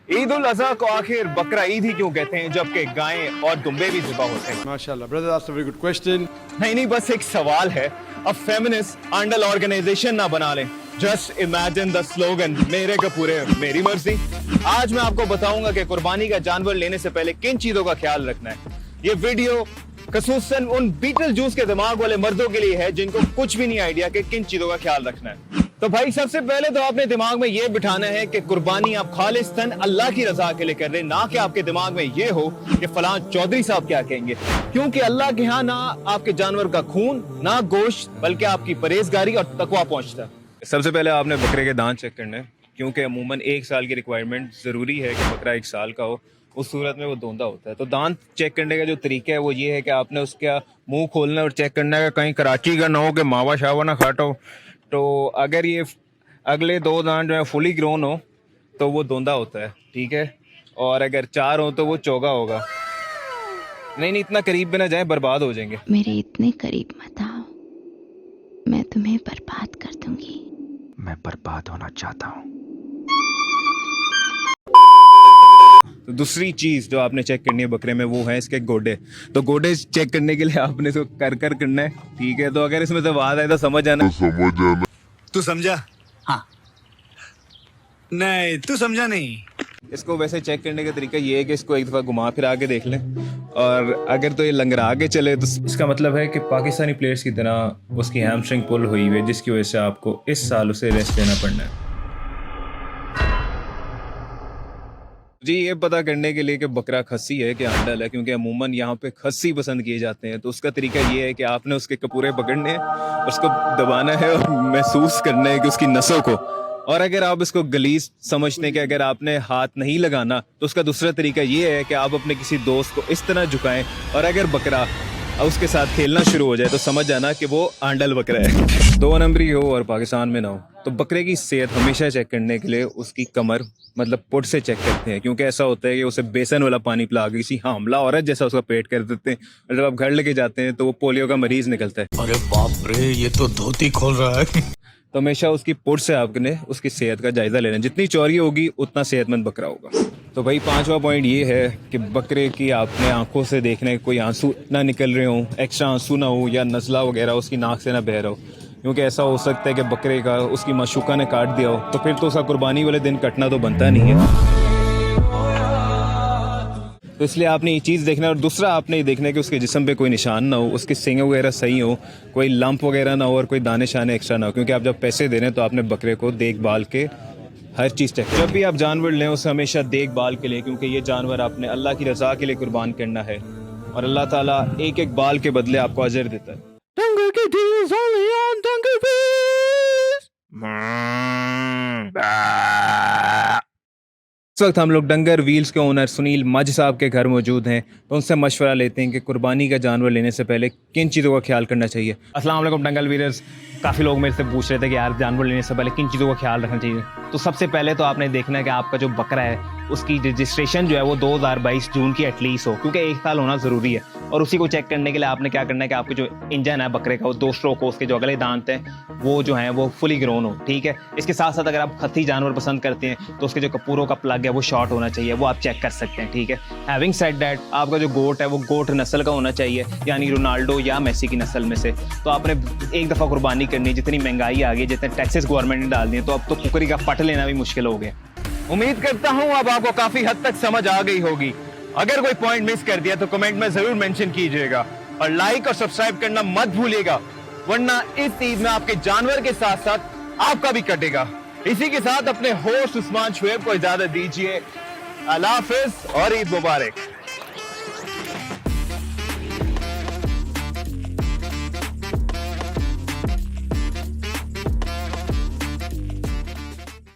ईद उल अजहा को आखिर बकरा ईद ही क्यों कहते हैं जबकि गायें और दुम्बे भी ज़िबा होते हैं? माशाल्लाह brother, that's a very good question. नहीं, बस एक सवाल है। अब फेमिनिस्ट आंडल ऑर्गेनाइजेशन ना बना लें। जस्ट इमेजिन द स्लोगन, मेरे कपूरे मेरी मर्जी। आज मैं आपको बताऊंगा कि कुर्बानी का जानवर लेने से पहले किन चीजों का ख्याल रखना है। ये वीडियो खसूसन उन बीटल जूस के दिमाग वाले मर्दों के लिए है जिनको कुछ भी नहीं आइडिया कि किन चीजों का ख्याल रखना है। तो भाई, सबसे पहले तो आपने दिमाग में ये बिठाना है कि कुर्बानी आप खालिस्तन अल्लाह की रजा के लिए कर रहे हैं, ना कि आपके दिमाग में ये हो कि फलां चौधरी साहब क्या कहेंगे। क्योंकि अल्लाह के यहाँ ना आपके जानवर का खून, ना गोश्त, बल्कि आपकी परहेजगारी और तकवा पहुंचता है। सबसे पहले आपने बकरे के दांत चेक करने, क्योंकि अमूमन 1 साल की रिक्वायरमेंट जरूरी है कि बकरा 1 साल का हो। उस सूरत में वो दोंदा होता है। तो दांत चेक करने का जो तरीका है वो ये है कि आपने उसका मुंह खोलना और चेक करना है कहीं कराची का ना हो कि मावा शावा ना खाता हो। तो अगर ये अगले 2 दांत जो है फुली ग्रोन हो तो वो दोंदा होता है, ठीक है। और अगर 4 हो तो वो चौगा होगा। नहीं, इतना करीब भी ना जाए, बर्बाद हो जाएंगे। मेरे इतने करीब मत आओ, मैं तुम्हें बर्बाद कर दूंगी। मैं बर्बाद होना चाहता हूँ। तो दूसरी चीज जो आपने चेक करनी है बकरे में वो है इसके गोडे। तो गोडे चेक करने के लिए आपने इसको कर करना है, ठीक है। तो अगर इसमें से आवाज आए तो समझ आना। तू समझा? हाँ। नहीं, तू समझा नहीं। इसको वैसे चेक करने का तरीका ये है कि इसको एक दफा घुमा फिरा के देख लें, और अगर तो ये लंगड़ा के चले तो इसका मतलब है कि पाकिस्तानी प्लेयर्स की तरह उसकी हैमस्ट्रिंग पुल हुई हुई है, जिसकी वजह से आपको इस साल उसे रेस्ट लेना पड़ना है। जी, ये पता करने के लिए कि बकरा खस्सी है कि आंडल है, क्योंकि अमूमन यहाँ पे खस्सी पसंद किए जाते हैं। तो उसका तरीका ये है कि आपने उसके कपूरे पकड़ने हैं, उसको दबाना है और महसूस करना है कि उसकी नसों को। और अगर आप इसको गलीज समझते हैं कि अगर आपने हाथ नहीं लगाना, तो उसका दूसरा तरीका ये है कि आप अपने किसी दोस्त को इस तरह झुकाएं, और अगर बकरा उसके साथ खेलना शुरू हो जाए तो समझ जाना कि वो आंडल बकरा है। 2 नंबरी हो और पाकिस्तान में ना हो। तो बकरे की सेहत हमेशा चेक करने के लिए उसकी कमर मतलब पुट से चेक करते हैं, क्योंकि ऐसा होता है कि उसे बेसन वाला पानी पिला के किसी हामला औरत जैसा उसका पेट कर देते हैं, और जब आप घर लेके जाते हैं तो वो पोलियो का मरीज निकलता है। अरे बाप रे, ये तो धोती खोल रहा है। तो हमेशा उसकी पुट से आपने उसकी सेहत का जायजा लेना। जितनी चौड़ी होगी उतना सेहतमंद बकरा होगा। तो भाई 5वां पॉइंट ये है कि बकरे की आपने आंखों से देखना है कोई आंसू ना निकल रहे हो, एक्स्ट्रा आंसू ना हो, या नज़ला वगैरह उसकी नाक से ना बह रहा हो, क्योंकि ऐसा हो सकता है कि बकरे का उसकी माशूका ने काट दिया हो, तो फिर तो उसका कुर्बानी वाले दिन कटना तो बनता नहीं है। तो इसलिए आपने ये चीज़ देखना है। और दूसरा आपने ये देखना है कि उसके जिस्म पे कोई निशान ना हो, उसके सींग वगैरह सही हो, कोई लंप वगैरह ना हो, और कोई दाने शाने एक्स्ट्रा ना हो, क्योंकि आप जब पैसे दे रहे हैं तो आपने बकरे को देखभाल के हर चीज़ चेक। जब भी आप जानवर लें उसे हमेशा देखभाल के लिए, क्योंकि ये जानवर आपने अल्लाह की रज़ा के लिए कुर्बान करना है, और अल्लाह ताला एक एक बाल के बदले आपको अजर देता है। इस वक्त हम लोग डंगर व्हील्स के ओनर सुनील मज साहब के घर मौजूद हैं। तो उनसे मशवरा लेते हैं कि कुर्बानी का जानवर लेने से पहले किन चीज़ों का ख्याल करना चाहिए। अस्सलाम वालेकुम डंगल वीरर्स। काफ़ी लोग मेरे से पूछ रहे थे कि यार जानवर लेने से पहले किन चीज़ों का ख्याल रखना चाहिए। तो सबसे पहले तो आपने देखना है कि आपका जो बकरा है उसकी रजिस्ट्रेशन जो है वो 2022 जून की एटलीस्ट हो, क्योंकि 1 साल होना ज़रूरी है। और उसी को चेक करने के लिए आपने क्या करना है कि आपके जो इंजन है बकरे का वो 2 स्ट्रोक हो, उसके जो अगले दांत हैं वो जो हैं वो फुली ग्रोन हो, ठीक है। इसके साथ साथ अगर आप खत्ती जानवर पसंद करते हैं तो उसके जो कपूरों का प्लग है वो शॉर्ट होना चाहिए, वो आप चेक कर सकते हैं, ठीक है। हैविंग सेड दैट, आपका जो गोट है वो गोट नस्ल का होना चाहिए, यानी रोनाल्डो या मेसी की नस्ल में से। तो आपने एक दफ़ा कुर्बानी करनी है। जितनी महंगाई आ गई, जितने टैक्सेस गवर्नमेंट ने डाल दिए, तो अब तो कुकरी का पट लेना भी मुश्किल हो गया। उम्मीद करता हूँ अब आपको काफी हद तक समझ आ गई होगी। अगर कोई पॉइंट मिस कर दिया तो कमेंट में जरूर मेंशन कीजिएगा, और लाइक और सब्सक्राइब करना मत भूलिएगा, वरना इस ईद में आपके जानवर के साथ साथ आपका भी कटेगा। इसी के साथ अपने होस्ट उस्मान शुएब को इजाजत दीजिए। अल्लाह हाफिज और ईद मुबारक।